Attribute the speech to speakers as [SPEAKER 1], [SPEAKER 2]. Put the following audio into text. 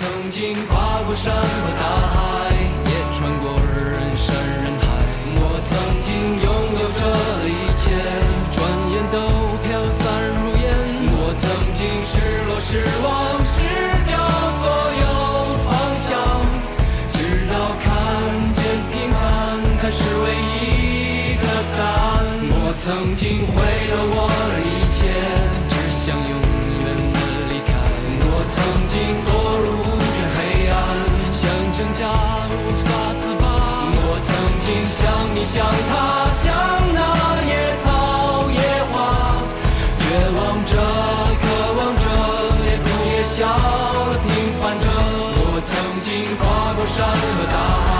[SPEAKER 1] 曾经跨过山和大海，也穿过人山人海。我曾经拥有着的一切，转眼都飘散如烟。我曾经失落失望失掉所有方向，直到看见平凡才是唯一的答案。我曾经毁了我的一切，只想永远的离开。我曾经堕入无边黑暗，像挣扎无法自拔。我曾经像你像他像那野草野花，绝望着渴望着也哭也笑地平凡着。我曾经跨过山和大海，